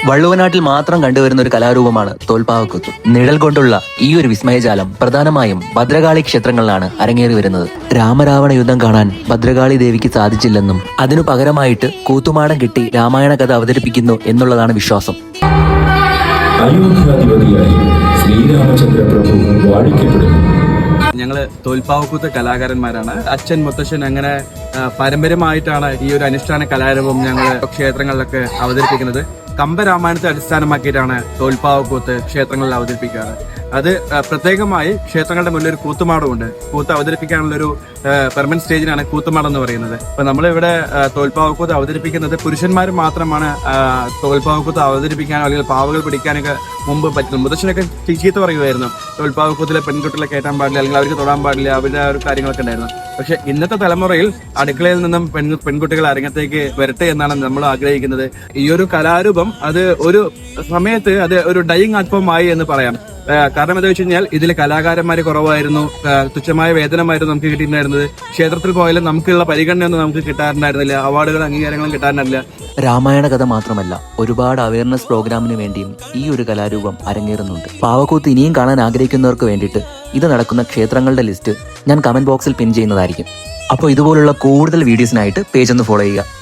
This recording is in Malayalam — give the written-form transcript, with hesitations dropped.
വള്ളുവനാട്ടിൽ മാത്രം കണ്ടുവരുന്ന ഒരു കലാരൂപമാണ് തോൽപ്പാവക്കൂത്ത്. നിഴൽ കൊണ്ടുള്ള ഈ ഒരു വിസ്മയജാലം പ്രധാനമായും ഭദ്രകാളി ക്ഷേത്രങ്ങളിലാണ് അരങ്ങേറി വരുന്നത്. രാമരാവണ യുദ്ധം കാണാൻ ഭദ്രകാളി ദേവിക്ക് സാധിച്ചില്ലെന്നും അതിനു പകരമായിട്ട് കൂത്തുമാടം കെട്ടി രാമായണ കഥ അവതരിപ്പിക്കുന്നു എന്നുള്ളതാണ് വിശ്വാസം. അയോധ്യാധിപതിയായി ശ്രീരാമചന്ദ്ര പ്രഭു വാഴിക്കപ്പെടുന്നു. ഞങ്ങള് തോൽപ്പാവക്കൂത്ത് കലാകാരന്മാരാണ്. അച്ഛൻ മുത്തശ്ശൻ അങ്ങനെ പാരമ്പര്യമായിട്ടാണ് ഈ ഒരു അനുഷ്ഠാന കലാരൂപം ഞങ്ങൾ ക്ഷേത്രങ്ങളിലൊക്കെ അവതരിപ്പിക്കുന്നത്. കമ്പരാമായണത്തെ അടിസ്ഥാനമാക്കിയിട്ടാണ് തോൽപ്പാവക്കൂത്ത് ക്ഷേത്രങ്ങളിൽ അവതരിപ്പിക്കാറ്. അത് പ്രത്യേകമായി ക്ഷേത്രങ്ങളുടെ മുന്നിൽ ഒരു കൂത്തുമാടമുണ്ട്. കൂത്ത് അവതരിപ്പിക്കാനുള്ളൊരു പെർമനന്റ് സ്റ്റേജിനാണ് കൂത്തുമാടം എന്ന് പറയുന്നത്. അപ്പൊ നമ്മളിവിടെ തോൽപ്പാവക്കൂത്ത് അവതരിപ്പിക്കുന്നത് പുരുഷന്മാർ മാത്രമാണ് തോൽപ്പാവക്കൂത്ത് അവതരിപ്പിക്കാനോ അല്ലെങ്കിൽ പാവകൾ പിടിക്കാനൊക്കെ മുമ്പ് പറ്റുന്നു. മുതശ്ശനൊക്കെ ചീത്ത പറയുമായിരുന്നു, തോൽപ്പാവക്കൂത്തിലെ പെൺകുട്ടികളെ കയറ്റാൻ പാടില്ല അല്ലെങ്കിൽ അവർക്ക് തൊടാൻ പാടില്ല, അവരുടെ ഒരു കാര്യങ്ങളൊക്കെ ഉണ്ടായിരുന്നു. പക്ഷെ ഇന്നത്തെ തലമുറയിൽ അടുക്കളയിൽ നിന്നും പെൺകുട്ടികൾ അരങ്ങത്തേക്ക് വരട്ടെ എന്നാണ് നമ്മൾ ആഗ്രഹിക്കുന്നത്. ഈ ഒരു കലാരൂപം അത് ഒരു സമയത്ത് അത് ഒരു ഡൈയിങ് ആത്മമായി എന്ന് പറയാം. കാരണം എന്താ വെച്ച് കഴിഞ്ഞാൽ ഇതിൽ കലാകാരന്മാര് കുറവായിരുന്നു, തുച്ഛമായ വേതനമായിരുന്നു നമുക്ക് കിട്ടിയിട്ടുണ്ടായിരുന്നത്. ക്ഷേത്രത്തിൽ പോയാലും നമുക്കുള്ള പരിഗണനയൊന്നും നമുക്ക് കിട്ടാറുണ്ടായിരുന്നില്ല, അവാർഡുകളും അംഗീകാരങ്ങളും കിട്ടാറുണ്ടായിരുന്നില്ല. രാമായണ കഥ മാത്രമല്ല, ഒരുപാട് അവയർനെസ് പ്രോഗ്രാമിന് വേണ്ടിയും ഈ ഒരു കലാരൂപം അരങ്ങേറുന്നുണ്ട്. പാവക്കൂത്ത് ഇനിയും കാണാൻ ആഗ്രഹിക്കുന്നവർക്ക് വേണ്ടിയിട്ട് ഇത് നടക്കുന്ന ക്ഷേത്രങ്ങളുടെ ലിസ്റ്റ് ഞാൻ കമന്റ് ബോക്സിൽ പിൻ ചെയ്യുന്നതായിരിക്കും. അപ്പോൾ ഇതുപോലുള്ള കൂടുതൽ വീഡിയോസിനായിട്ട് പേജ് ഒന്ന് ഫോളോ ചെയ്യുക.